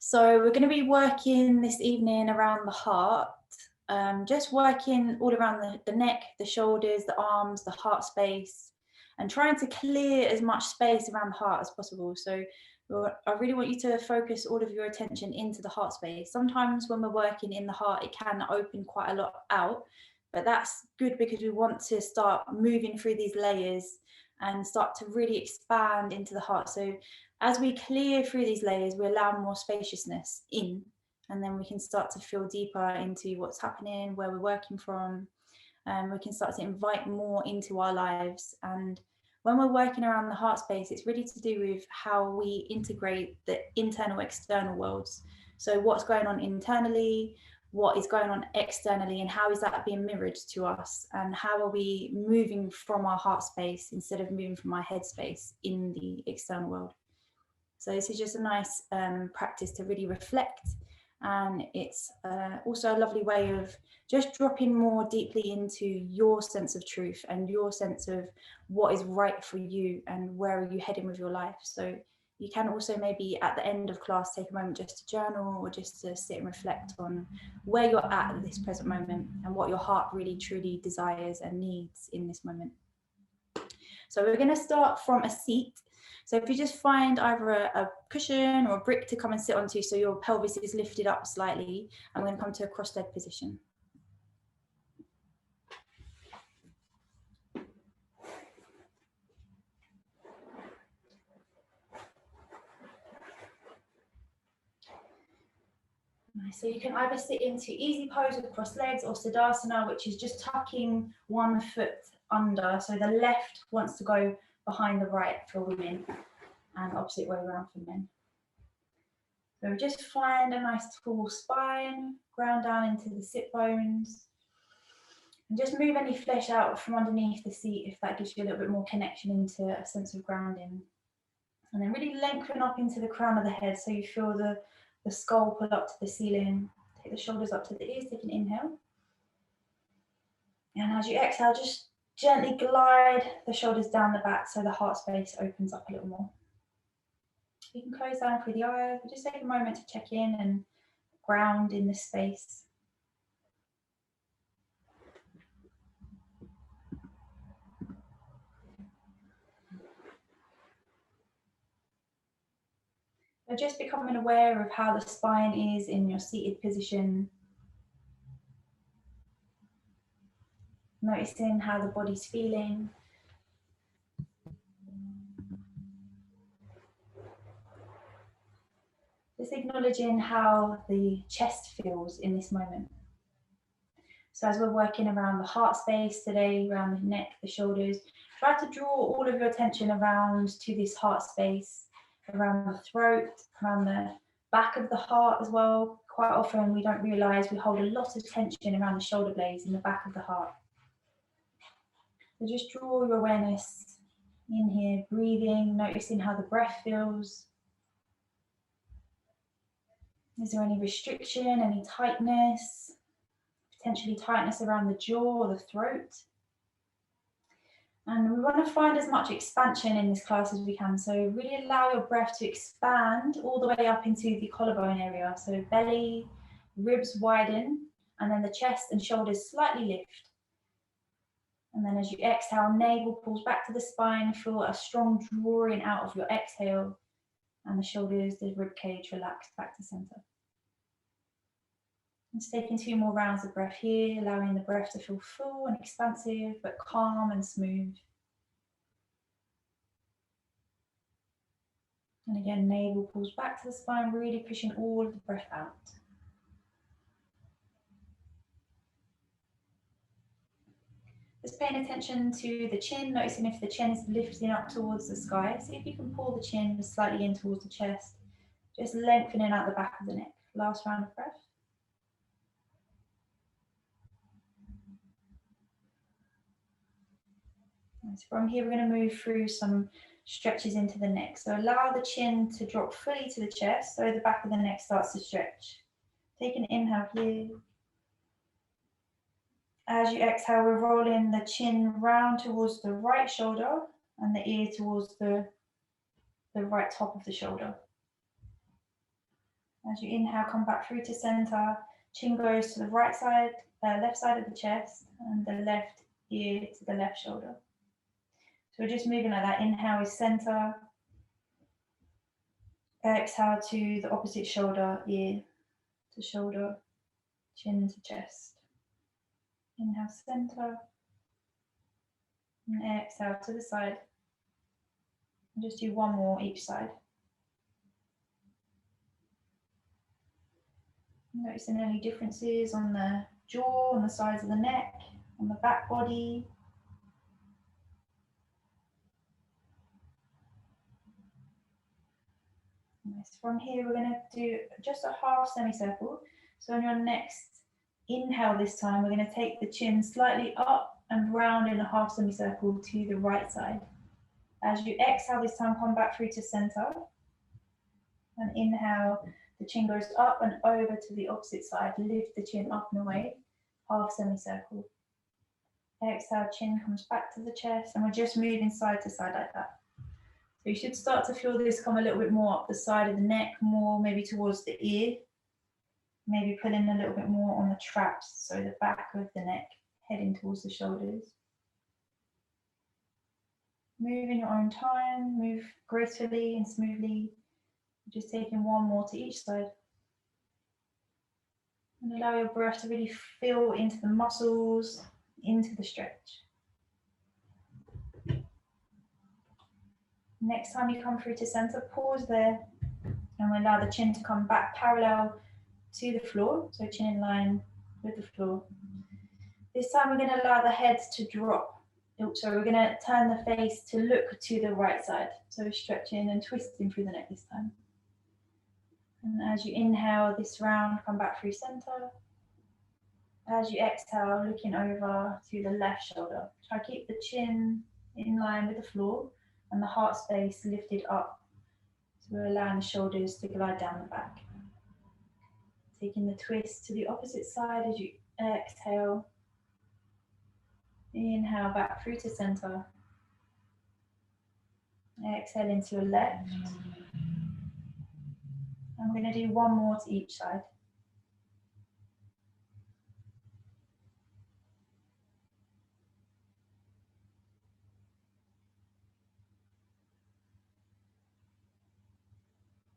So we're going to be working this evening around the heart, just working all around the neck, the shoulders, the arms, the heart space, and trying to clear as much space around the heart as possible. So I really want you to focus all of your attention into the heart space. Sometimes when we're working in the heart, it can open quite a lot out, but that's good because we want to start moving through these layers and start to really expand into the heart. So as we clear through these layers, we allow more spaciousness in, and then we can start to feel deeper into what's happening, where we're working from. We can start to invite more into our lives. And when we're working around the heart space, it's really to do with how we integrate the internal, external worlds. So what's going on internally, what is going on externally, and how is that being mirrored to us, and how are we moving from our heart space instead of moving from our head space in the external world. So this is just a nice practice to really reflect, and it's also a lovely way of just dropping more deeply into your sense of truth and your sense of what is right for you and where are you heading with your life. So you can also maybe at the end of class take a moment just to journal or just to sit and reflect on where you're at this present moment and what your heart really truly desires and needs in this moment. So we're going to start from a seat. So if you just find either a cushion or a brick to come and sit onto so your pelvis is lifted up slightly, I'm going to come to a cross-legged position. So you can either sit into easy pose with crossed legs or Siddhasana, which is just tucking one foot under. So the left wants to go behind the right for women and opposite way around for men. So just find a nice tall spine, ground down into the sit bones, and just move any flesh out from underneath the seat if that gives you a little bit more connection into a sense of grounding. And then really lengthen up into the crown of the head so you feel the skull pull up to the ceiling. Take the shoulders up to the ears, take an inhale. And as you exhale, just gently glide the shoulders down the back so the heart space opens up a little more. You can close down through the eyes, but just take a moment to check in and ground in this space. So just becoming aware of how the spine is in your seated position. Noticing how the body's feeling. Just acknowledging how the chest feels in this moment. So as we're working around the heart space today, around the neck, the shoulders, try to draw all of your attention around to this heart space, around the throat, around the back of the heart as well. Quite often we don't realise we hold a lot of tension around the shoulder blades in the back of the heart. So just draw your awareness in here, breathing, noticing how the breath feels. Is there any restriction, any tightness? Potentially tightness around the jaw or the throat. And we want to find as much expansion in this class as we can. So really allow your breath to expand all the way up into the collarbone area. So belly, ribs widen, and then the chest and shoulders slightly lift. And then as you exhale, navel pulls back to the spine, feel a strong drawing out of your exhale, and the shoulders, the rib cage relaxed back to center. Just taking 2 more rounds of breath here, allowing the breath to feel full and expansive, but calm and smooth. And again, navel pulls back to the spine, really pushing all of the breath out. Just paying attention to the chin, noticing if the chin is lifting up towards the sky. See if you can pull the chin slightly in towards the chest, just lengthening out the back of the neck. Last round of breath. So from here, we're going to move through some stretches into the neck. So allow the chin to drop fully to the chest so the back of the neck starts to stretch. Take an inhale here. As you exhale, we're rolling the chin round towards the right shoulder and the ear towards the right top of the shoulder. As you inhale, come back through to center. Chin goes to the right side, left side of the chest, and the left ear to the left shoulder. So we're just moving like that. Inhale is center. Exhale to the opposite shoulder, ear to shoulder, chin to chest. Inhale, center. And exhale to the side. And just do one more each side. Noticing any differences on the jaw, on the sides of the neck, on the back body. Nice. From here, we're going to do just a half semicircle. So on your next inhale this time, we're going to take the chin slightly up and round in a half semicircle to the right side. As you exhale this time, come back through to center. And inhale, the chin goes up and over to the opposite side. Lift the chin up and away, half semicircle. Exhale, chin comes back to the chest, and we're just moving side to side like that. So you should start to feel this come a little bit more up the side of the neck, more maybe towards the ear. Maybe pulling a little bit more on the traps, so the back of the neck, heading towards the shoulders. Move in your own time, move gracefully and smoothly. Just taking one more to each side. And allow your breath to really fill into the muscles, into the stretch. Next time you come through to center, pause there, and we allow the chin to come back parallel to the floor, so chin in line with the floor. This time we're going to allow the head to drop. So we're going to turn the face to look to the right side. So stretching and twisting through the neck this time. And as you inhale this round, come back through center. As you exhale, looking over to the left shoulder. Try to keep the chin in line with the floor and the heart space lifted up. So we're allowing the shoulders to glide down the back. Taking the twist to the opposite side as you exhale. Inhale back through to center. Exhale into your left. And we're going to do one more to each side.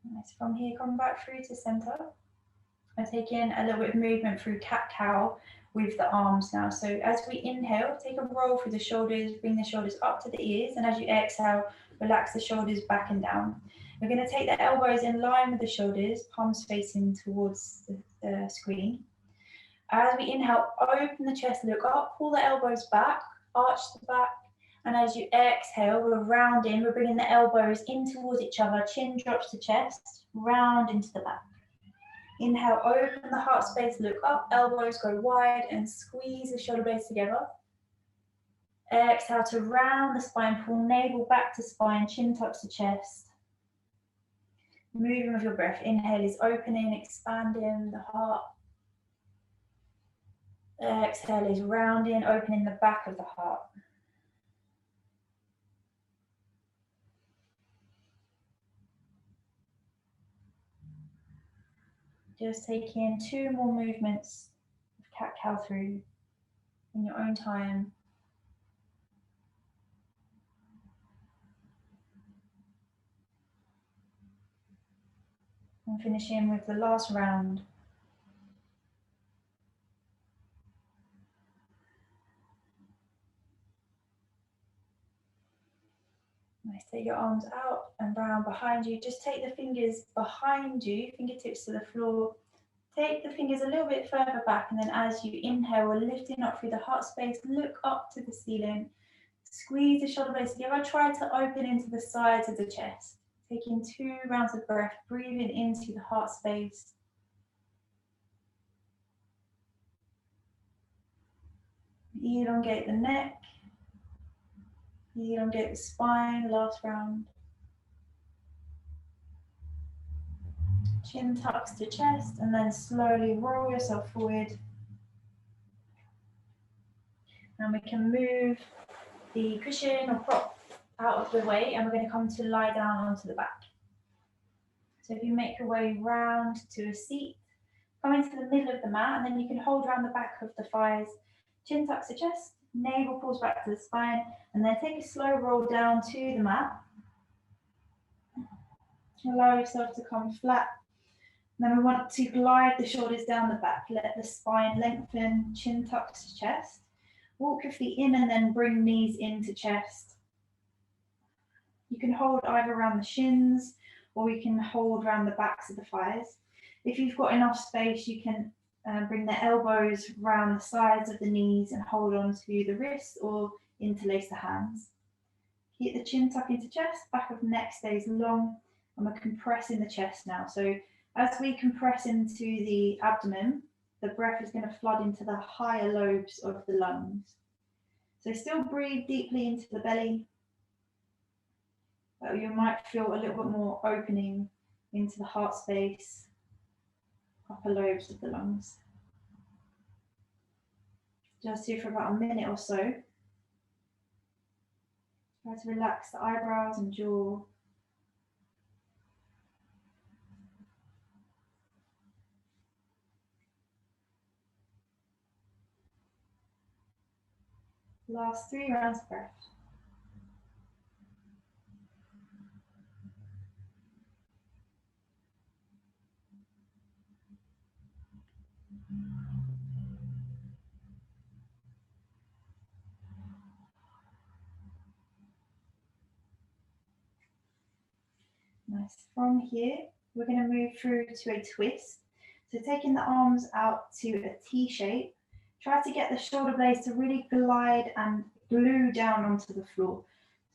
Nice. From here, come back through to center. And take in a little bit of movement through cat-cow with the arms now. So as we inhale, take a roll through the shoulders, bring the shoulders up to the ears. And as you exhale, relax the shoulders back and down. We're going to take the elbows in line with the shoulders, palms facing towards the screen. As we inhale, open the chest, look up, pull the elbows back, arch the back. And as you exhale, we're rounding, we're bringing the elbows in towards each other, chin drops to chest, round into the back. Inhale, open the heart space, look up, elbows go wide and squeeze the shoulder blades together. Exhale to round the spine, pull navel back to spine, chin tucks to chest. Moving with your breath. Inhale is opening, expanding the heart. Exhale is rounding, opening the back of the heart. Just taking 2 more movements of cat-cow through in your own time. And finishing with the last round. Nice, take your arms out and round behind you. Just take the fingers behind you, fingertips to the floor. Take the fingers a little bit further back, and then as you inhale, we're lifting up through the heart space, look up to the ceiling. Squeeze the shoulder blades together. Try to open into the sides of the chest. Taking 2 rounds of breath, breathing into the heart space. Elongate the neck. Elongate the spine, last round. Chin tucks to chest, and then slowly roll yourself forward. And we can move the cushion or prop out of the way, and we're going to come to lie down onto the back. So if you make your way round to a seat, come into the middle of the mat, and then you can hold around the back of the thighs, chin tucks the chest, navel pulls back to the spine, and then take a slow roll down to the mat. Allow yourself to come flat. Then we want to glide the shoulders down the back, let the spine lengthen, chin tucks to chest. Walk your feet in and then bring knees into chest. You can hold either around the shins or you can hold around the backs of the thighs. If you've got enough space, you can bring the elbows around the sides of the knees and hold on to the wrists or interlace the hands. Keep the chin tucked into chest, back of the neck stays long, and we're compressing the chest now. So as we compress into the abdomen, the breath is going to flood into the higher lobes of the lungs. So still breathe deeply into the belly, but you might feel a little bit more opening into the heart space, upper lobes of the lungs. Just do for about a minute or so. Try to relax the eyebrows and jaw. Last 3 rounds of breath. Nice. From here, we're going to move through to a twist. So taking the arms out to a T shape, try to get the shoulder blades to really glide and glue down onto the floor.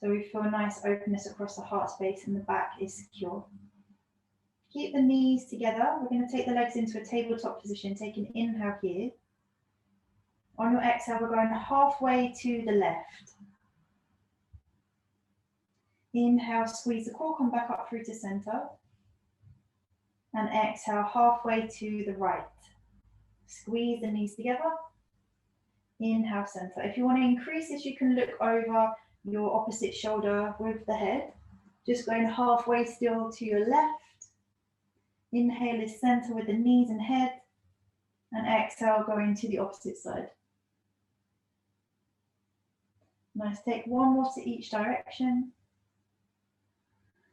So we feel a nice openness across the heart space and the back is secure. Keep the knees together. We're going to take the legs into a tabletop position, take an inhale here. On your exhale, we're going halfway to the left. Inhale, squeeze the core, come back up through to center. And exhale, halfway to the right. Squeeze the knees together. Inhale, center. If you want to increase this, you can look over your opposite shoulder with the head. Just going halfway still to your left. Inhale is center with the knees and head. And exhale, going to the opposite side. Nice, take one more to each direction.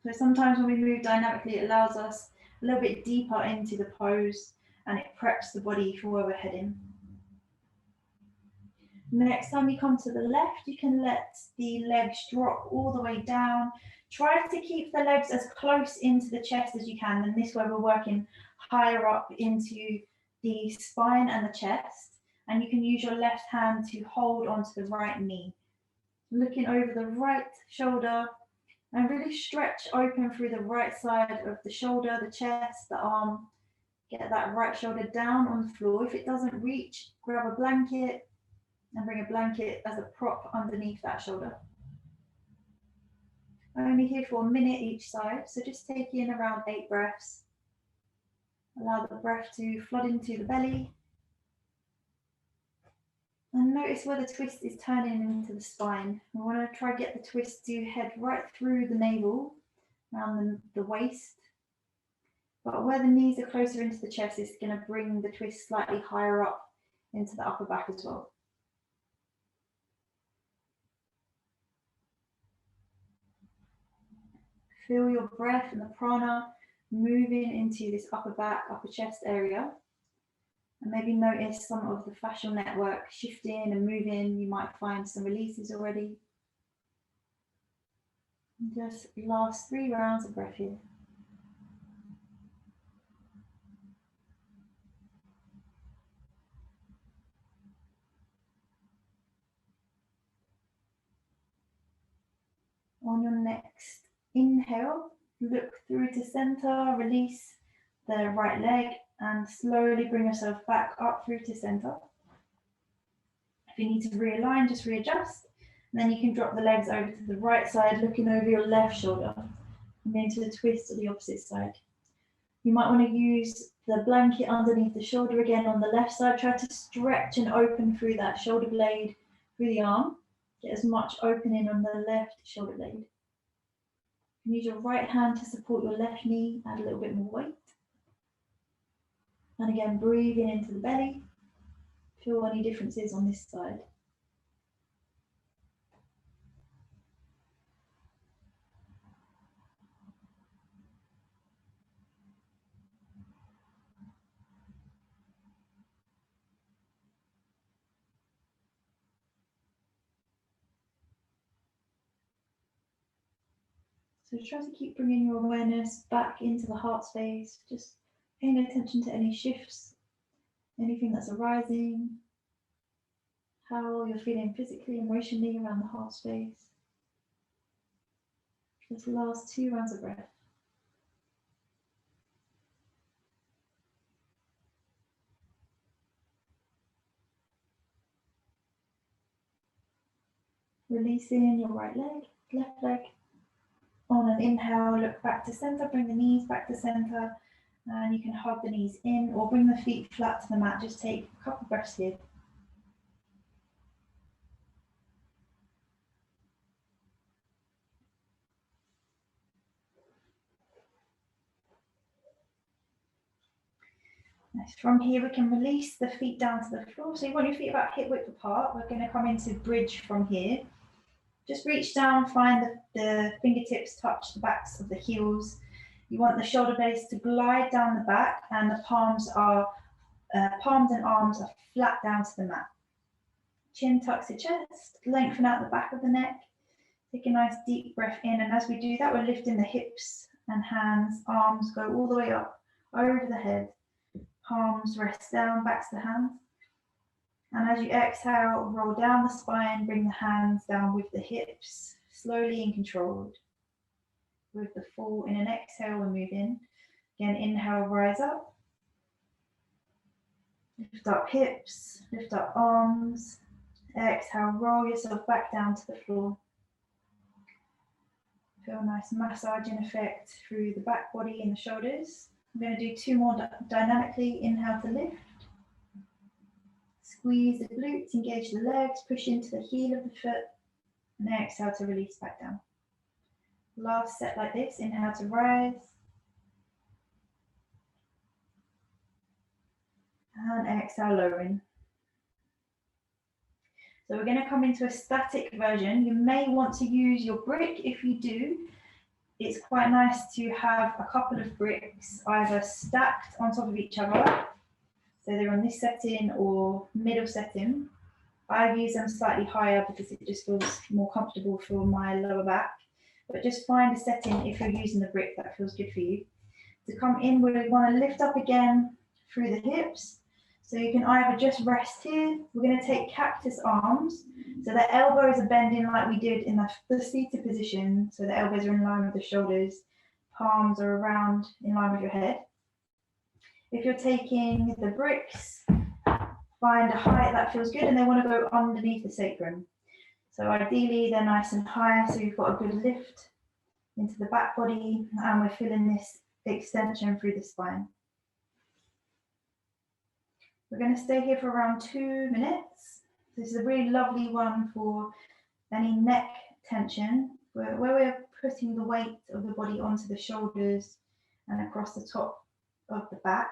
So sometimes when we move dynamically, it allows us a little bit deeper into the pose and it preps the body for where we're heading. Next time you come to the left, you can let the legs drop all the way down. Try to keep the legs as close into the chest as you can, and this way we're working higher up into the spine and the chest. And you can use your left hand to hold onto the right knee. Looking over the right shoulder and really stretch open through the right side of the shoulder, the chest, the arm. Get that right shoulder down on the floor. If it doesn't reach, grab a blanket and bring a blanket as a prop underneath that shoulder. Only here for a minute each side, so just take in around 8 breaths. Allow the breath to flood into the belly. And notice where the twist is turning into the spine. We want to try to get the twist to head right through the navel, around the waist. But where the knees are closer into the chest, it's going to bring the twist slightly higher up into the upper back as well. Feel your breath and the prana moving into this upper back, upper chest area. And maybe notice some of the fascial network shifting and moving. You might find some releases already. And just last 3 rounds of breath here. On your next inhale, look through to center, release the right leg and slowly bring yourself back up through to center. If you need to realign, just readjust. And then you can drop the legs over to the right side, looking over your left shoulder and into the twist to the opposite side. You might want to use the blanket underneath the shoulder again on the left side. Try to stretch and open through that shoulder blade, through the arm. Get as much opening on the left shoulder blade. You can use your right hand to support your left knee, add a little bit more weight. And again, breathing into the belly. Feel any differences on this side. So try to keep bringing your awareness back into the heart space, just paying attention to any shifts, anything that's arising, how you're feeling physically, emotionally around the heart space. Just last 2 rounds of breath. Releasing your right leg, left leg. On an inhale, look back to center, bring the knees back to center, and you can hug the knees in or bring the feet flat to the mat. Just take a couple breaths here. Nice. From here, we can release the feet down to the floor. So you want your feet about hip width apart. We're going to come into bridge from here. Just reach down, find the fingertips touch the backs of the heels. You want the shoulder blades to glide down the back, and the palms and arms are flat down to the mat. Chin tucks your chest, lengthen out the back of the neck. Take a nice deep breath in, and as we do that, we're lifting the hips and hands, arms go all the way up, over the head. Palms rest down, backs to hands. And as you exhale, roll down the spine, bring the hands down with the hips, slowly and controlled. With the full, in an exhale, we're moving. Again, inhale, rise up. Lift up hips, lift up arms. Exhale, roll yourself back down to the floor. Feel a nice massaging effect through the back body and the shoulders. I'm going to do 2 more dynamically. Inhale to lift. Squeeze the glutes, engage the legs, push into the heel of the foot, and exhale to release back down. Last set like this. Inhale to rise. And exhale, lowering. So we're going to come into a static version. You may want to use your brick. If you do, it's quite nice to have a couple of bricks either stacked on top of each other, so they're on this setting or middle setting. I've used them slightly higher because it just feels more comfortable for my lower back. But just find a setting, if you're using the brick, that feels good for you. To come in, we want to lift up again through the hips. So you can either just rest here. We're going to take cactus arms. So the elbows are bending like we did in the seated position. So the elbows are in line with the shoulders. Palms are around in line with your head. If you're taking the bricks, find a height that feels good, and they want to go underneath the sacrum. So ideally they're nice and high, so you've got a good lift into the back body, and we're feeling this extension through the spine. We're going to stay here for around 2 minutes. This is a really lovely one for any neck tension, where we're putting the weight of the body onto the shoulders and across the top of the back.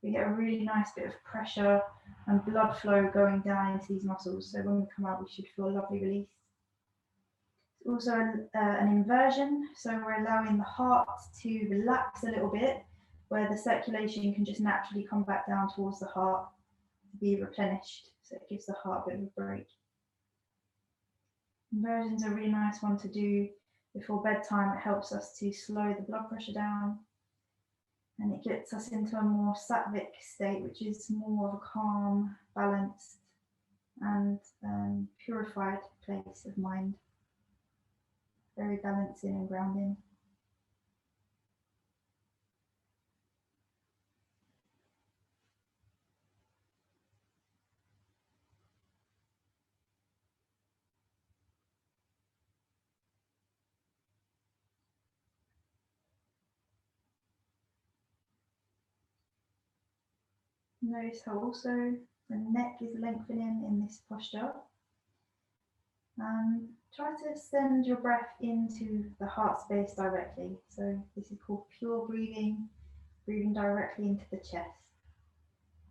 We get a really nice bit of pressure and blood flow going down into these muscles. So when we come out, we should feel a lovely release. It's also an inversion. So we're allowing the heart to relax a little bit, where the circulation can just naturally come back down towards the heart to be replenished. So it gives the heart a bit of a break. Inversion's a really nice one to do before bedtime. It helps us to slow the blood pressure down, and it gets us into a more sattvic state, which is more of a calm, balanced, and purified place of mind. Very balancing and grounding. Notice how also the neck is lengthening in this posture. And try to send your breath into the heart space directly. So this is called pure breathing, breathing directly into the chest.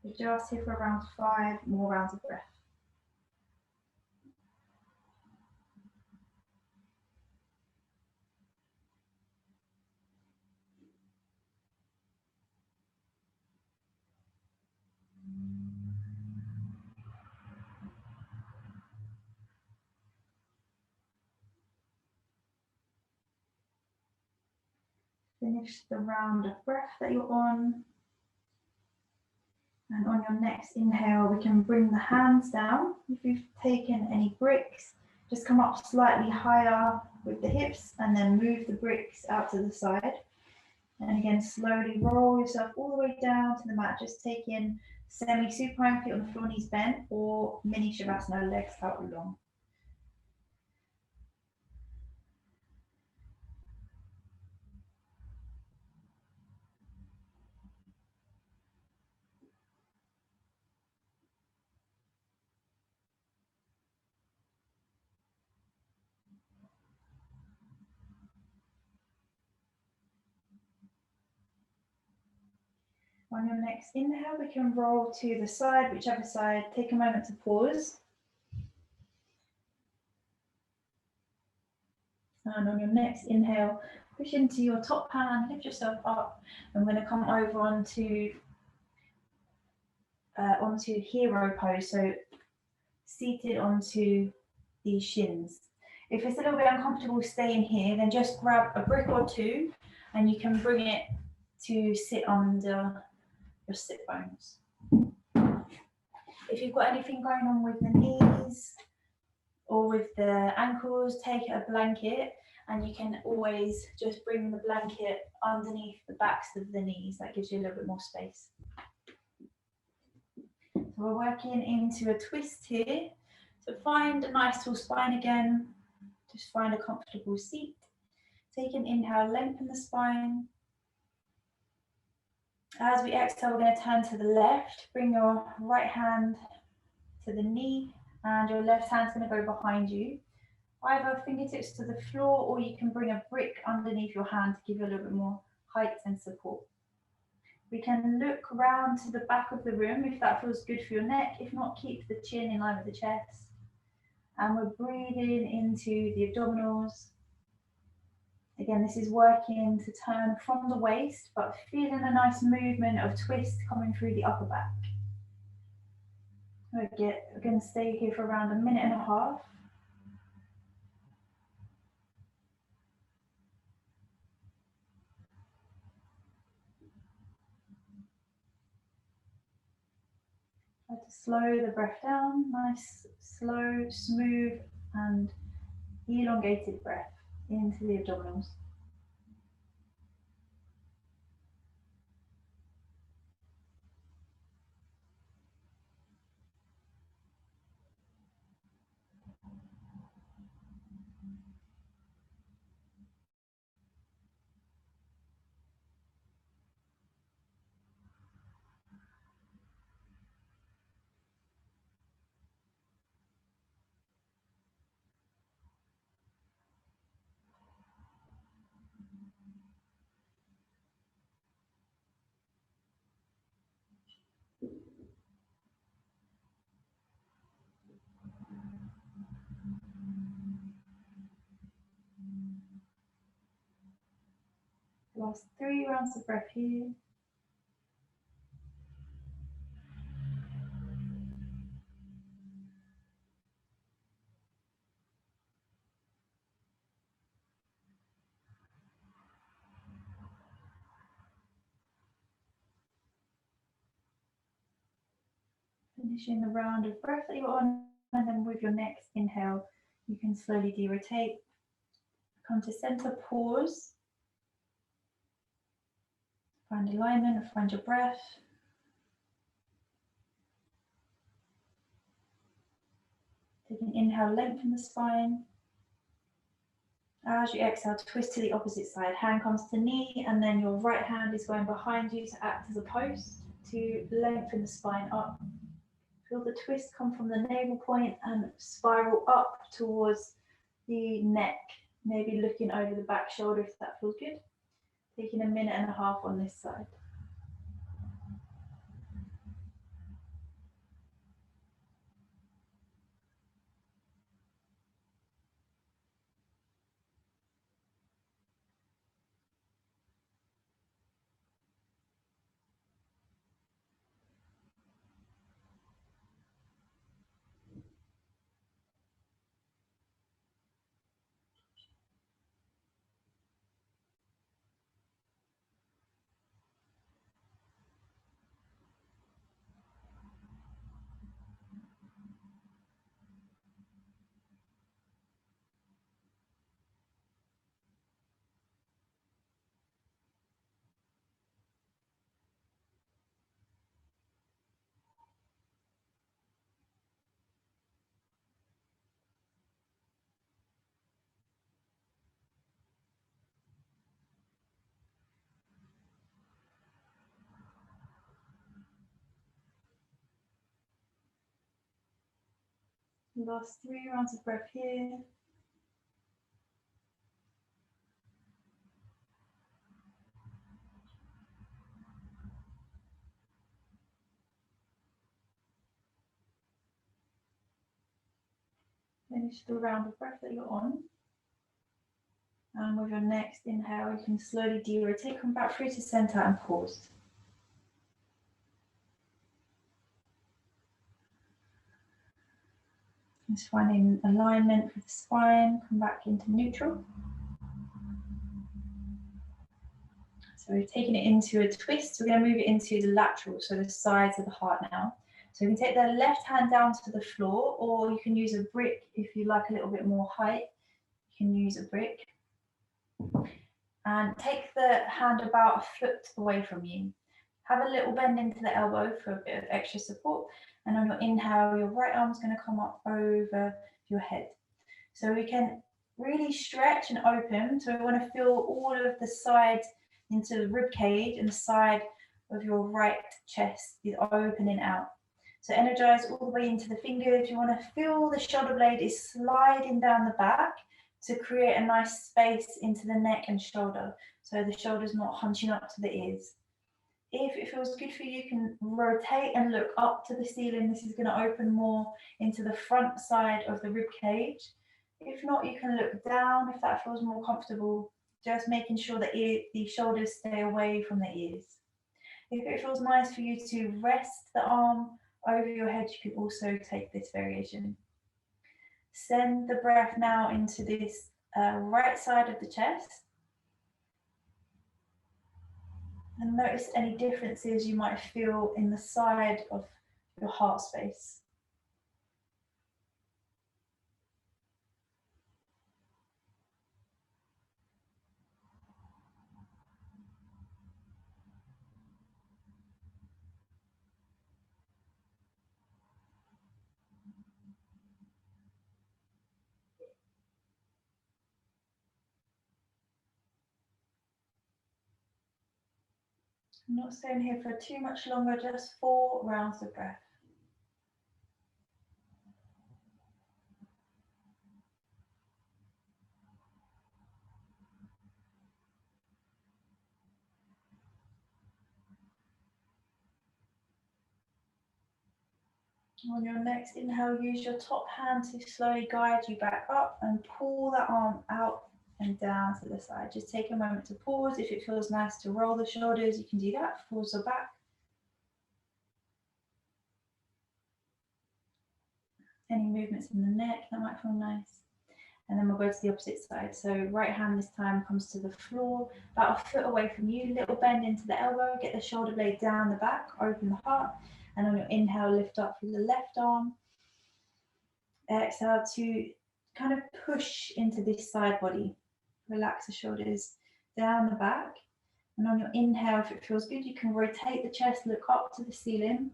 So just here for around 5 more rounds of breath. Finish the round of breath that you're on. And on your next inhale, we can bring the hands down. If you've taken any bricks, just come up slightly higher with the hips and then move the bricks out to the side. And again, slowly roll yourself all the way down to the mat. Just take in semi-supine, feet on the floor, knees bent, or mini shavasana, legs out long. On your next inhale, we can roll to the side, whichever side. Take a moment to pause. And on your next inhale, push into your top hand, lift yourself up. I'm going to come over onto hero pose, so seated onto the shins. If it's a little bit uncomfortable staying here, then just grab a brick or two and you can bring it to sit under your sit bones. If you've got anything going on with the knees or with the ankles, take a blanket and you can always just bring the blanket underneath the backs of the knees. That gives you a little bit more space. So we're working into a twist here. So find a nice tall spine again. Just find a comfortable seat. Take an inhale, lengthen the spine. As we exhale, we're going to turn to the left. Bring your right hand to the knee and your left hand's going to go behind you. Either fingertips to the floor or you can bring a brick underneath your hand to give you a little bit more height and support. We can look round to the back of the room if that feels good for your neck. If not, keep the chin in line with the chest. And we're breathing into the abdominals. Again, this is working to turn from the waist, but feeling a nice movement of twist coming through the upper back. We're going to stay here for around 1.5 minutes. Try to slow the breath down, nice, slow, smooth, and elongated breath into the abdominals. Last 3 rounds of breath here. Finishing the round of breath that you're on, and then with your next inhale, you can slowly de-rotate. Come to center, pause. Find alignment, find your breath. Take an inhale, lengthen the spine. As you exhale, twist to the opposite side. Hand comes to knee, and then your right hand is going behind you to act as a post to lengthen the spine up. Feel the twist come from the navel point and spiral up towards the neck, maybe looking over the back shoulder if that feels good. Taking a minute and a half on this side. Last 3 rounds of breath here. Finish the round of breath that you're on. And with your next inhale, you can slowly de-rotate, come back through to center and pause. Just finding alignment with the spine, come back into neutral. So we're taking it into a twist. We're going to move it into the lateral, so the sides of the heart now. So you can take the left hand down to the floor, or you can use a brick if you like a little bit more height. You can use a brick. And take the hand about a foot away from you. Have a little bend into the elbow for a bit of extra support. And on your inhale, your right arm is going to come up over your head. So we can really stretch and open. So we want to feel all of the sides into the rib cage and the side of your right chest is opening out. So energize all the way into the fingers. You want to feel the shoulder blade is sliding down the back to create a nice space into the neck and shoulder. So the shoulder's not hunching up to the ears. If it feels good for you, you can rotate and look up to the ceiling. This is going to open more into the front side of the rib cage. If not, you can look down if that feels more comfortable, just making sure that the shoulders stay away from the ears. If it feels nice for you to rest the arm over your head, you can also take this variation. Send the breath now into this right side of the chest. And notice any differences you might feel in the side of your heart space. I'm not staying here for too much longer, just 4 rounds of breath. On your next inhale, use your top hand to slowly guide you back up and pull that arm out and down to the side. Just take a moment to pause. If it feels nice to roll the shoulders, you can do that, forwards or back. Any movements in the neck, that might feel nice. And then we'll go to the opposite side. So right hand this time comes to the floor, about a foot away from you, little bend into the elbow, get the shoulder blade down the back, open the heart. And on your inhale, lift up through the left arm. Exhale to kind of push into this side body. Relax the shoulders down the back. And on your inhale, if it feels good, you can rotate the chest, look up to the ceiling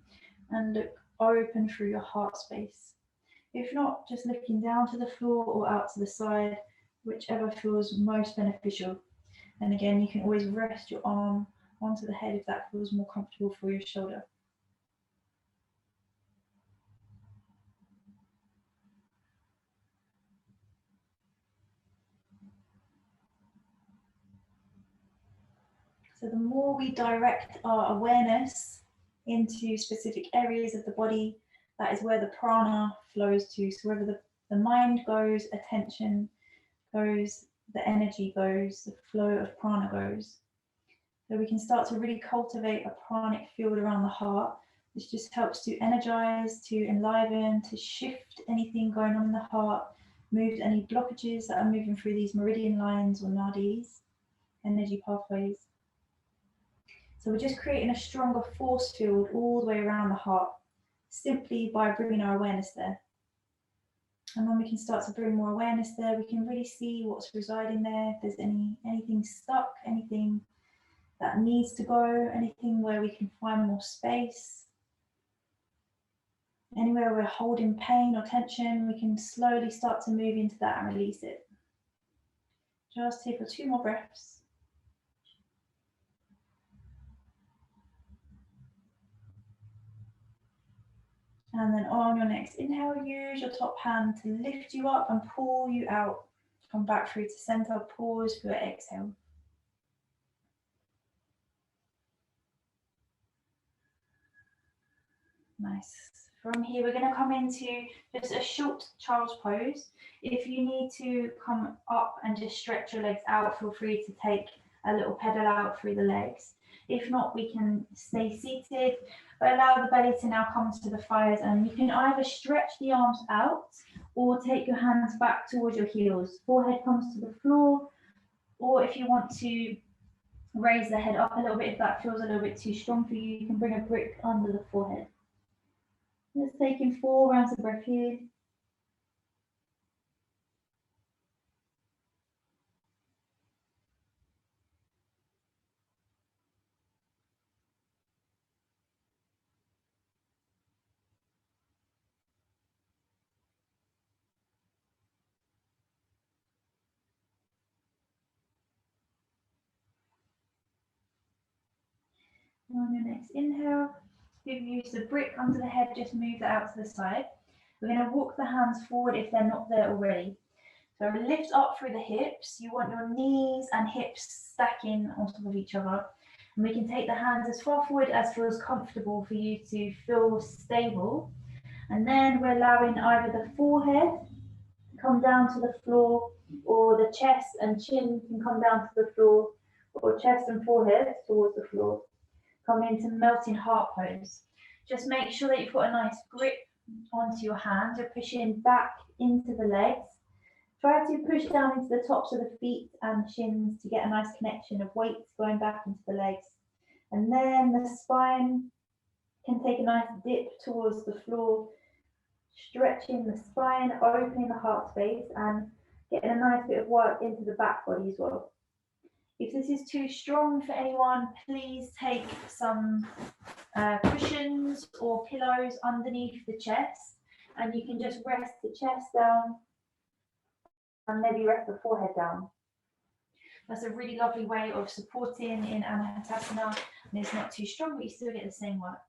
and look open through your heart space. If not, just looking down to the floor or out to the side, whichever feels most beneficial. And again, you can always rest your arm onto the head if that feels more comfortable for your shoulder. So the more we direct our awareness into specific areas of the body, that is where the prana flows to. So wherever the mind goes, attention goes, the energy goes, the flow of prana goes. So we can start to really cultivate a pranic field around the heart. This just helps to energize, to enliven, to shift anything going on in the heart, move any blockages that are moving through these meridian lines or nadis, energy pathways. So we're just creating a stronger force field all the way around the heart, simply by bringing our awareness there. And when we can start to bring more awareness there, we can really see what's residing there. If there's anything stuck, anything that needs to go, anything where we can find more space, anywhere we're holding pain or tension, we can slowly start to move into that and release it. Just take 2 more breaths. And then on your next inhale, use your top hand to lift you up and pull you out. Come back through to center, pause for your exhale. Nice. From here, we're going to come into just a short child's pose. If you need to come up and just stretch your legs out, feel free to take a little pedal out through the legs. If not, we can stay seated, but allow the belly to now come to the thighs, and you can either stretch the arms out or take your hands back towards your heels. Forehead comes to the floor, or if you want to raise the head up a little bit, if that feels a little bit too strong for you, you can bring a brick under the forehead. Let's take in 4 rounds of breath here. On your next inhale, if you use the brick under the head, just move that out to the side. We're going to walk the hands forward if they're not there already. So lift up through the hips. You want your knees and hips stacking on top of each other. And we can take the hands as far forward as feels comfortable for you to feel stable. And then we're allowing either the forehead to come down to the floor, or the chest and chin can come down to the floor, or chest and forehead towards the floor. Come into melting heart pose. Just make sure that you've got a nice grip onto your hands. You're pushing back into the legs. Try to push down into the tops of the feet and shins to get a nice connection of weight going back into the legs. And then the spine can take a nice dip towards the floor, stretching the spine, opening the heart space, and getting a nice bit of work into the back body as well. If this is too strong for anyone, please take some cushions or pillows underneath the chest, and you can just rest the chest down and maybe rest the forehead down. That's a really lovely way of supporting in Anahatasana, and it's not too strong, but you still get the same work.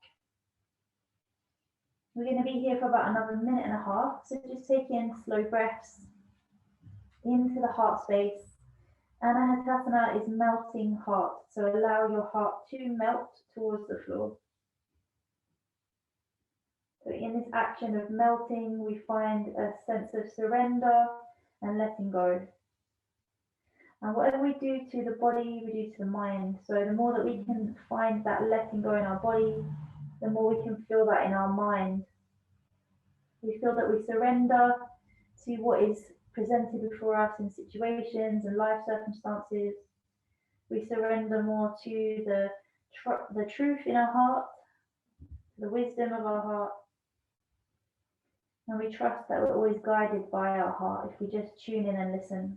We're going to be here for about another 1.5 minutes, so just take in slow breaths into the heart space. Anahatasana is melting heart, so allow your heart to melt towards the floor. So in this action of melting, we find a sense of surrender and letting go. And whatever we do to the body, we do to the mind. So the more that we can find that letting go in our body, the more we can feel that in our mind. We feel that we surrender to what is presented before us in situations and life circumstances. We surrender more to the truth in our heart, the wisdom of our heart. And we trust that we're always guided by our heart if we just tune in and listen.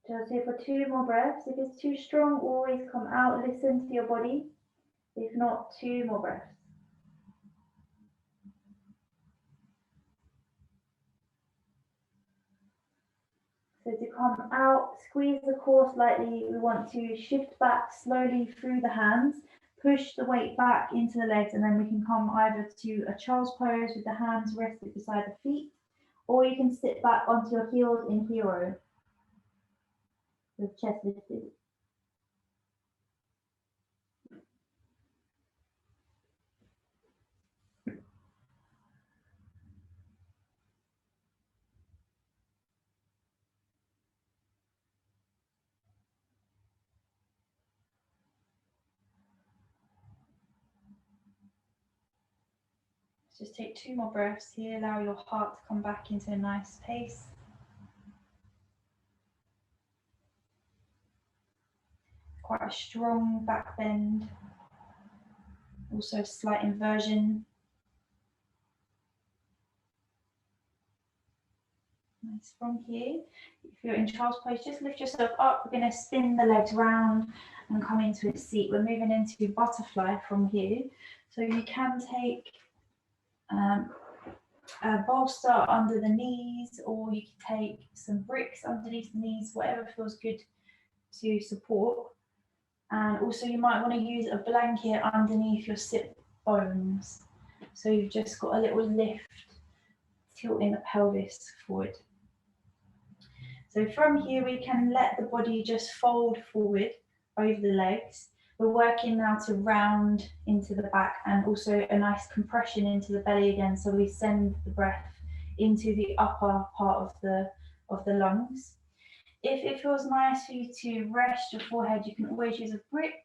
Just here for 2 more breaths. If it's too strong, always come out, listen to your body. If not, 2 more breaths. So to come out, squeeze the core slightly. We want to shift back slowly through the hands, push the weight back into the legs, and then we can come either to a child's pose with the hands rested beside the feet, or you can sit back onto your heels in hero with chest lifted. Just take 2 more breaths here. Allow your heart to come back into a nice pace. Quite a strong back bend. Also a slight inversion. Nice. From here, if you're in child's pose, just lift yourself up. We're going to spin the legs round and come into a seat. We're moving into butterfly from here. So you can take a bolster under the knees, or you can take some bricks underneath the knees, whatever feels good to support. And also you might want to use a blanket underneath your sit bones. So you've just got a little lift, tilting the pelvis forward. So from here we can let the body just fold forward over the legs. We're working now to round into the back and also a nice compression into the belly again, so we send the breath into the upper part of the lungs. If it feels nice for you to rest your forehead, you can always use a brick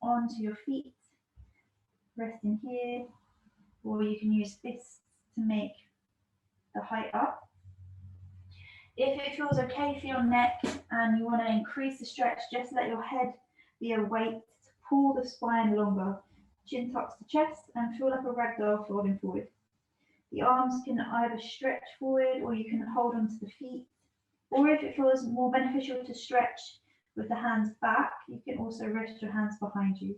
onto your feet, resting here, or you can use fists to make the height up. If it feels okay for your neck and you want to increase the stretch, just let your head be a weight to pull the spine longer. Chin tucks the chest and feel like a ragdoll folding forward. The arms can either stretch forward or you can hold onto the feet. Or if it feels more beneficial to stretch with the hands back, you can also rest your hands behind you.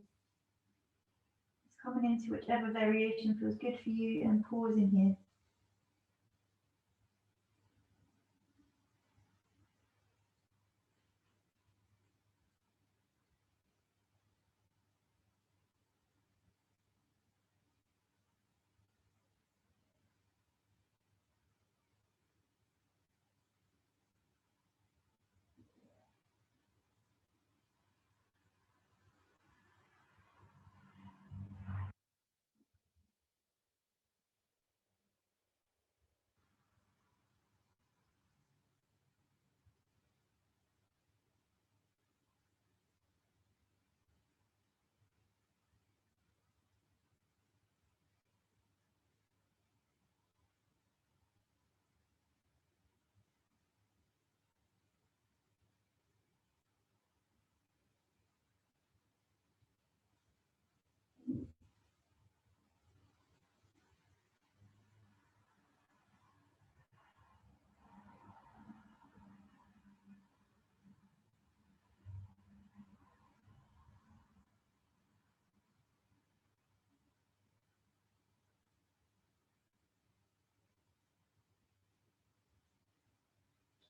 It's coming into whichever variation feels good for you and pausing here.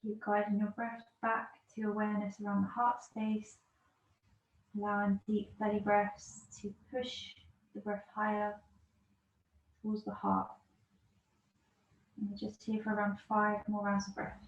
Keep guiding your breath back to awareness around the heart space, allowing deep belly breaths to push the breath higher towards the heart. And we're just here for around 5 more rounds of breath.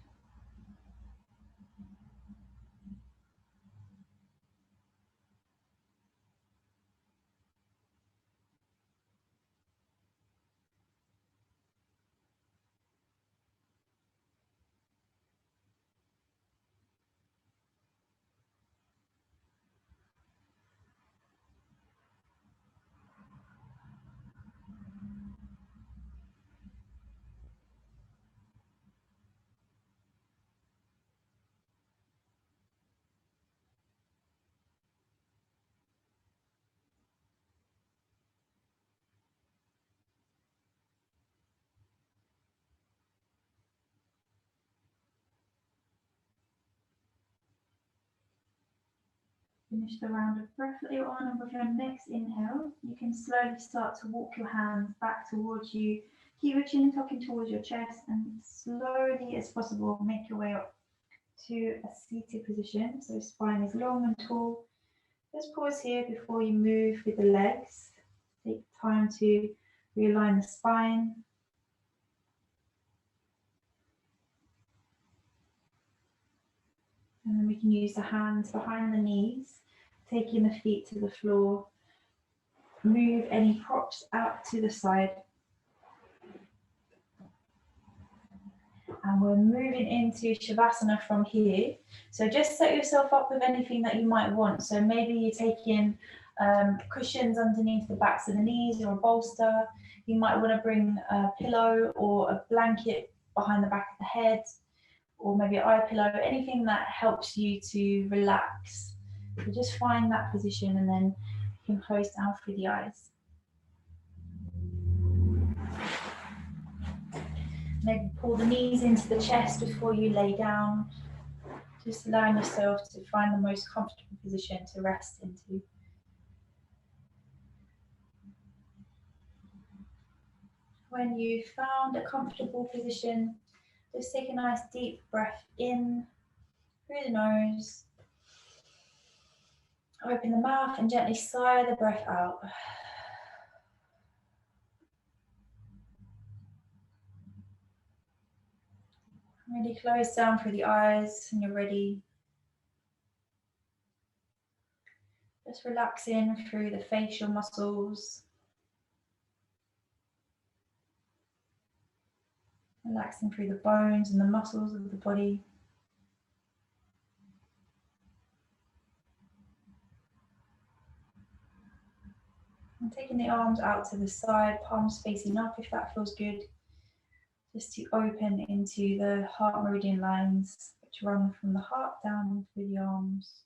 Finish the round of breath that you're on, and with your next inhale, you can slowly start to walk your hands back towards you. Keep your chin tucking towards your chest, and slowly as possible, make your way up to a seated position, so spine is long and tall. Just pause here before you move with the legs. Take time to realign the spine. And then we can use the hands behind the knees, taking the feet to the floor. Move any props out to the side. And we're moving into Shavasana from here. So just set yourself up with anything that you might want. So maybe you're taking cushions underneath the backs of the knees or a bolster. You might want to bring a pillow or a blanket behind the back of the head, or maybe an eye pillow, anything that helps you to relax. So just find that position and then you can close down through the eyes. Maybe pull the knees into the chest before you lay down. Just allowing yourself to find the most comfortable position to rest into. When you've found a comfortable position, just take a nice deep breath in through the nose. Open the mouth and gently sigh the breath out. Really close down through the eyes when you're ready. Just relaxing through the facial muscles. Relaxing through the bones and the muscles of the body. And taking the arms out to the side, palms facing up if that feels good. Just to open into the heart meridian lines, which run from the heart down through the arms.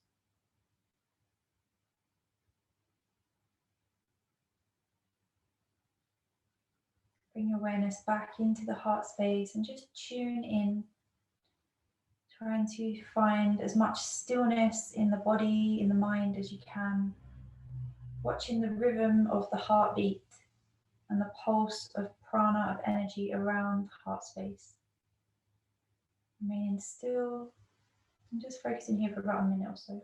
Bring your awareness back into the heart space and just tune in, trying to find as much stillness in the body, in the mind as you can. Watching the rhythm of the heartbeat and the pulse of prana, of energy around the heart space. Remaining still and just focusing here for about a minute or so.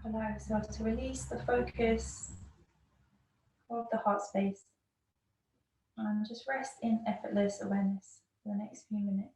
Allow yourself to release the focus of the heart space and just rest in effortless awareness for the next few minutes.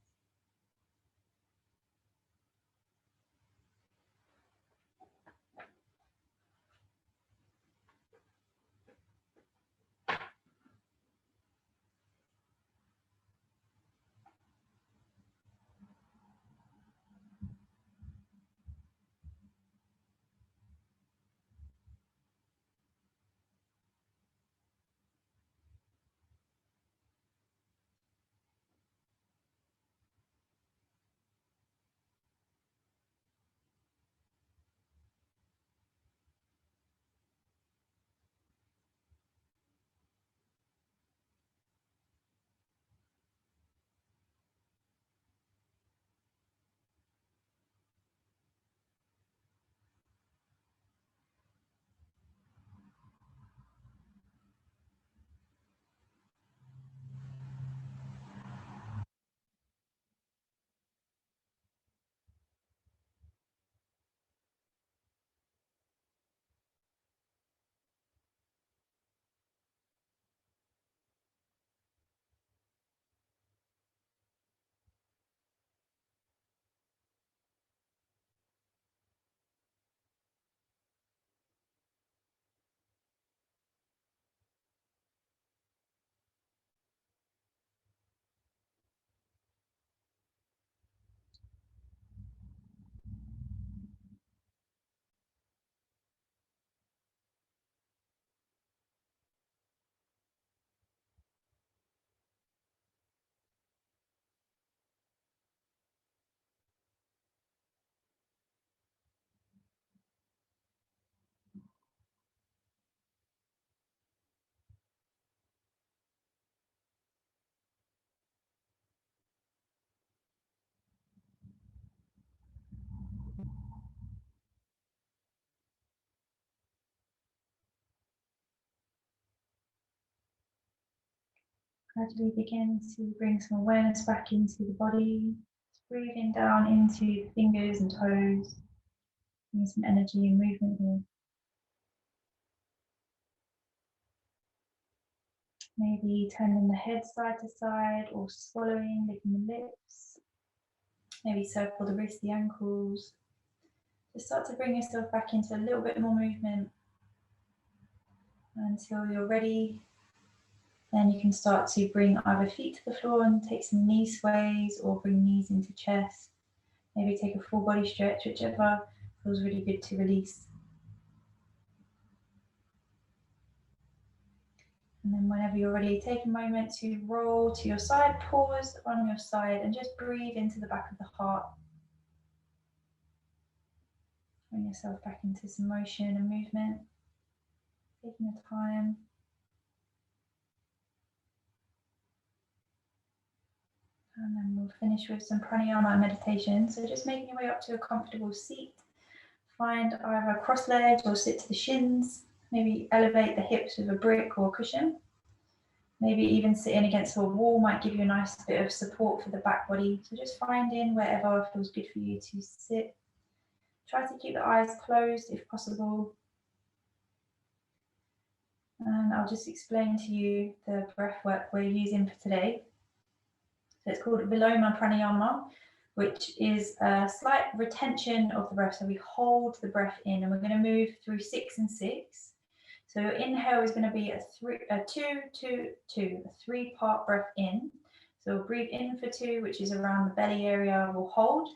Gradually begin to bring some awareness back into the body. Breathing down into the fingers and toes. Bring some energy and movement here. Maybe turning the head side to side or swallowing, licking the lips. Maybe circle the wrists, the ankles. Just start to bring yourself back into a little bit more movement until you're ready. Then you can start to bring either feet to the floor and take some knee sways or bring knees into chest. Maybe take a full body stretch, whichever feels really good to release. And then whenever you're ready, take a moment to roll to your side, pause on your side and just breathe into the back of the heart. Bring yourself back into some motion and movement, taking your time. And then we'll finish with some pranayama meditation. So just making your way up to a comfortable seat. Find either cross-legged or sit to the shins. Maybe elevate the hips with a brick or a cushion. Maybe even sitting against a wall might give you a nice bit of support for the back body. So just finding wherever feels good for you to sit. Try to keep the eyes closed if possible. And I'll just explain to you the breath work we're using for today. So it's called Viloma Pranayama, which is a slight retention of the breath. So we hold the breath in and we're going to move through 6 and 6. So your inhale is going to be a 3-part breath in. So we'll breathe in for 2, which is around the belly area, we'll hold.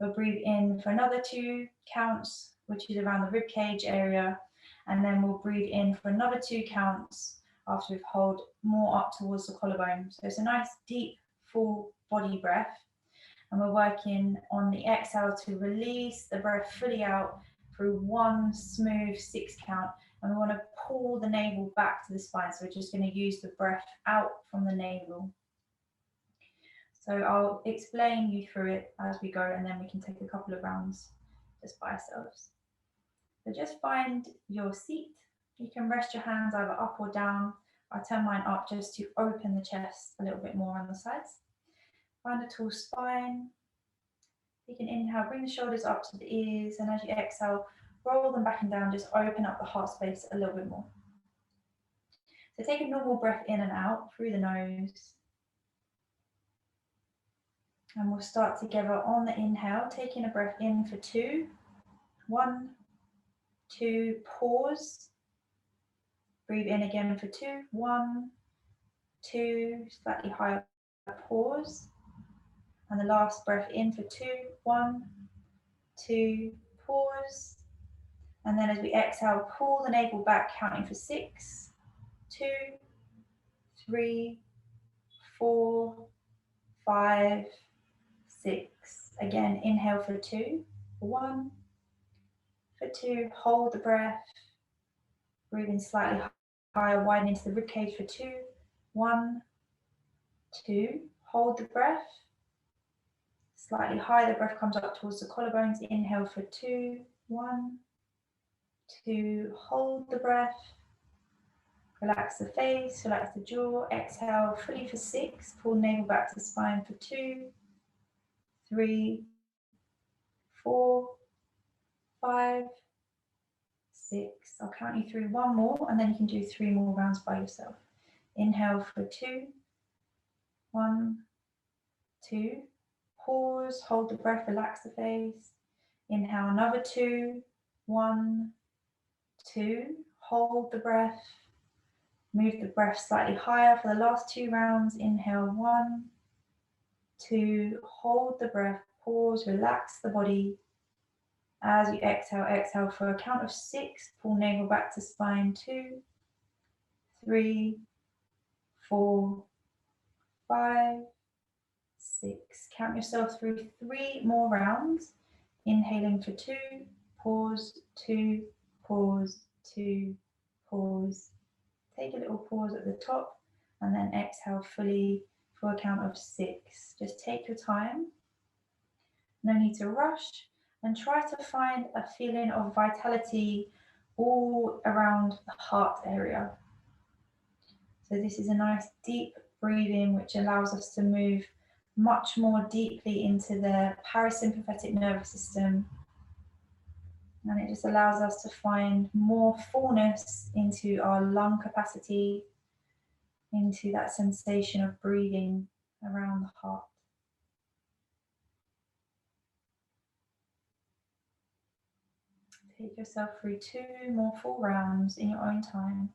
We'll breathe in for another 2 counts, which is around the rib cage area. And then we'll breathe in for another 2 counts after we've held more up towards the collarbone. So it's a nice deep full body breath. And we're working on the exhale to release the breath fully out through 1 smooth 6 count. And we want to pull the navel back to the spine. So we're just going to use the breath out from the navel. So I'll explain you through it as we go, and then we can take a couple of rounds just by ourselves. So just find your seat. You can rest your hands either up or down. I turn mine up just to open the chest a little bit more on the sides. Find a tall spine. You can inhale, bring the shoulders up to the ears, and as you exhale, roll them back and down, just open up the heart space a little bit more. So take a normal breath in and out through the nose. And we'll start together on the inhale, taking a breath in for 2. 1, 2, pause. Breathe in again for 2. 1, 2, slightly higher, pause. And the last breath in for 2. 1, 2, pause. And then as we exhale, pull the navel back, counting for 6, 2, 3, 4, 5, 6. Again, inhale for 2. 1, for 2, hold the breath. Breathing slightly higher, widen into the ribcage for 2. 1, 2, hold the breath. Slightly higher, the breath comes up towards the collarbones. Inhale for 2. 1, 2, hold the breath. Relax the face, relax the jaw. Exhale fully for 6. Pull navel back to the spine for 2, 3, 4, 5, 6. I'll count you through 1 more, and then you can do 3 more rounds by yourself. Inhale for 2. 1, 2. Pause, hold the breath, relax the face. Inhale another 2. 1, 2. Hold the breath. Move the breath slightly higher for the last 2 rounds. Inhale 1, 2. Hold the breath. Pause, relax the body. As you exhale, exhale for a count of 6. Pull navel back to spine. 2, 3, 4, 5, 6. Count yourself through 3 more rounds. Inhaling for 2, pause, 2, pause, 2, pause. Take a little pause at the top and then exhale fully for a count of 6. Just take your time. No need to rush, and try to find a feeling of vitality all around the heart area. So this is a nice deep breathing, which allows us to move much more deeply into the parasympathetic nervous system. And it just allows us to find more fullness into our lung capacity, into that sensation of breathing around the heart. Take yourself through 2 more full rounds in your own time.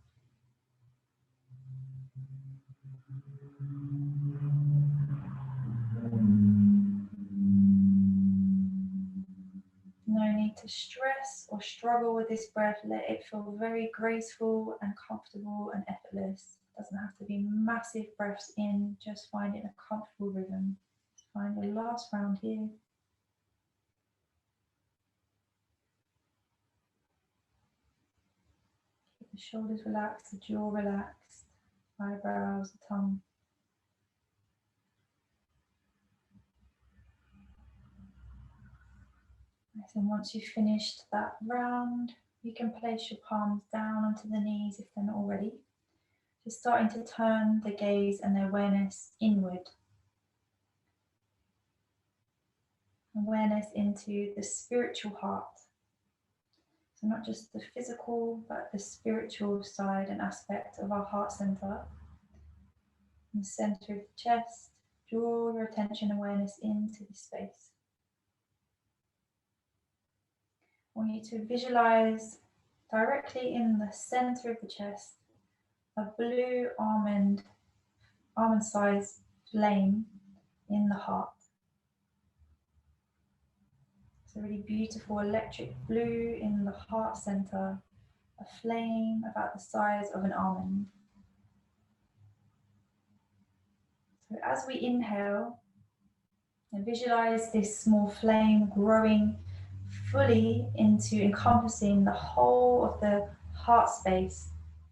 No need to stress or struggle with this breath. Let it feel very graceful and comfortable and effortless. It doesn't have to be massive breaths in, just find it a comfortable rhythm. Find the last round here. Keep the shoulders relaxed, the jaw relaxed, eyebrows, the tongue. And once you've finished that round, you can place your palms down onto the knees if they're not already. Just starting to turn the gaze and the awareness inward. Awareness into the spiritual heart. So not just the physical, but the spiritual side and aspect of our heart center. In the center of the chest, draw your attention awareness into this space. I want you to visualize directly in the center of the chest a blue almond-sized flame in the heart. It's a really beautiful electric blue in the heart center, a flame about the size of an almond. So as we inhale, and visualize this small flame growing fully into encompassing the whole of the heart space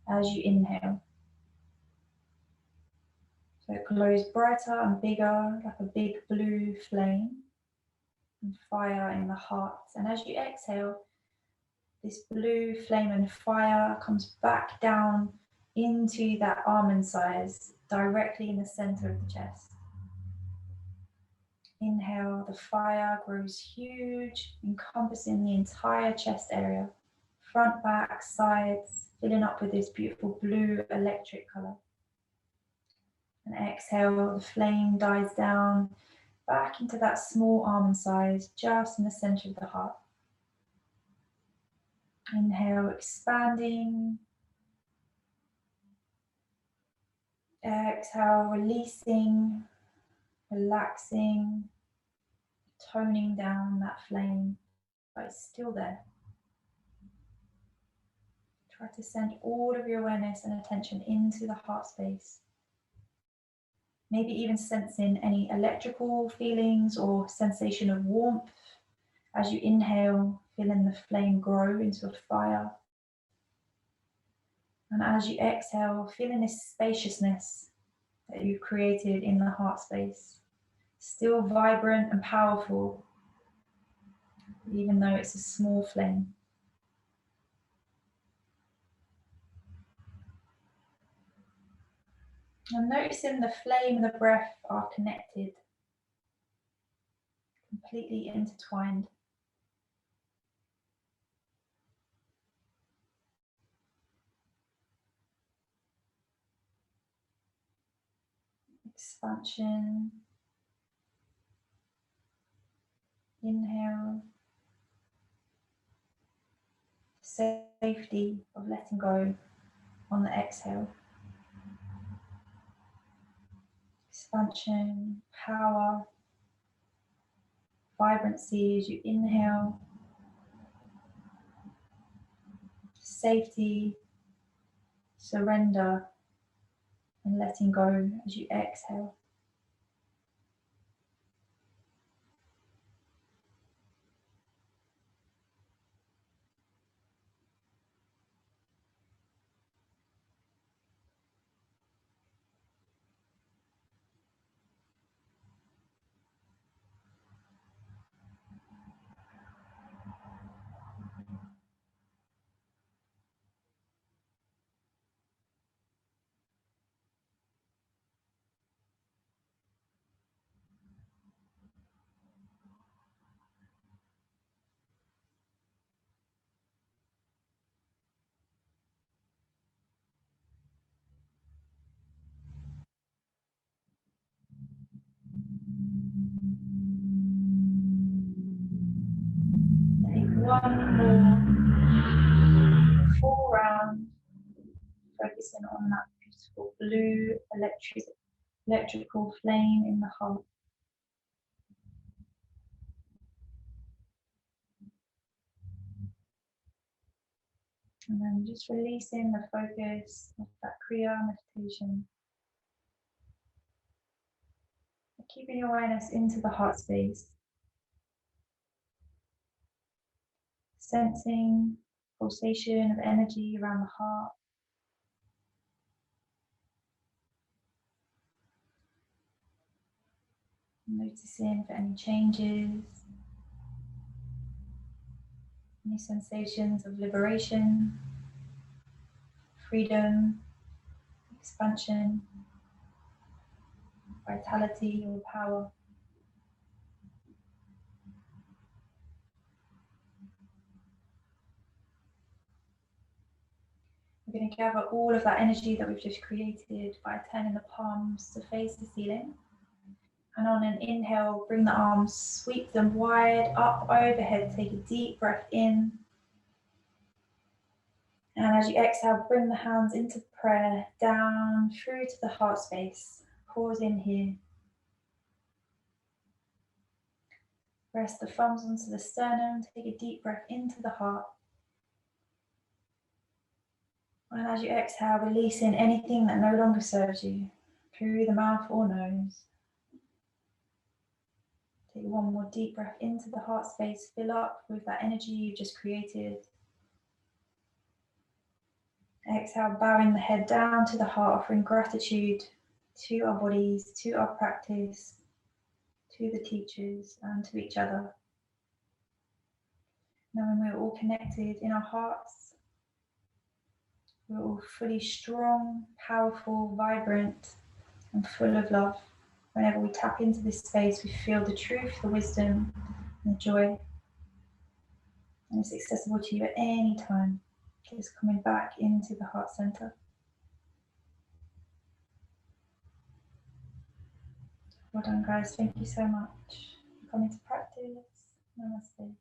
as you inhale. So it glows brighter and bigger, like a big blue flame and fire in the heart. And as you exhale, this blue flame and fire comes back down into that almond size, directly in the center of the chest. Inhale, the fire grows huge, encompassing the entire chest area, front, back, sides, filling up with this beautiful blue electric color. And exhale, the flame dies down back into that small almond size, just in the center of the heart. Inhale, expanding. Exhale, releasing, relaxing, toning down that flame, but it's still there. Try to send all of your awareness and attention into the heart space. Maybe even sensing any electrical feelings or sensation of warmth as you inhale, feeling the flame grow into a fire. And as you exhale, feeling this spaciousness that you've created in the heart space. Still vibrant and powerful, even though it's a small flame. And noticing the flame and the breath are connected, completely intertwined. Expansion. Inhale. Safety of letting go on the exhale. Expansion, power, vibrancy as you inhale. Safety, surrender, and letting go as you exhale. one more full round, focusing on that beautiful blue electrical flame in the heart. And then just releasing the focus of that Kriya meditation. Keeping your awareness into the heart space. Sensing pulsation of energy around the heart. Noticing for any changes, any sensations of liberation, freedom, expansion, vitality or power. We're going to gather all of that energy that we've just created by turning the palms to face the ceiling. And on an inhale, bring the arms, sweep them wide up overhead. Take a deep breath in. And as you exhale, bring the hands into prayer, down through to the heart space. Pause in here. Press the thumbs onto the sternum. Take a deep breath into the heart. And as you exhale, releasing anything that no longer serves you through the mouth or nose. Take one more deep breath into the heart space. Fill up with that energy you've just created. Exhale, bowing the head down to the heart, offering gratitude to our bodies, to our practice, to the teachers, and to each other. Knowing we're all connected in our hearts, we're all fully strong, powerful, vibrant, and full of love. Whenever we tap into this space, we feel the truth, the wisdom, and the joy. And it's accessible to you at any time. Just coming back into the heart center. Well done, guys. Thank you so much for coming to practice. Namaste.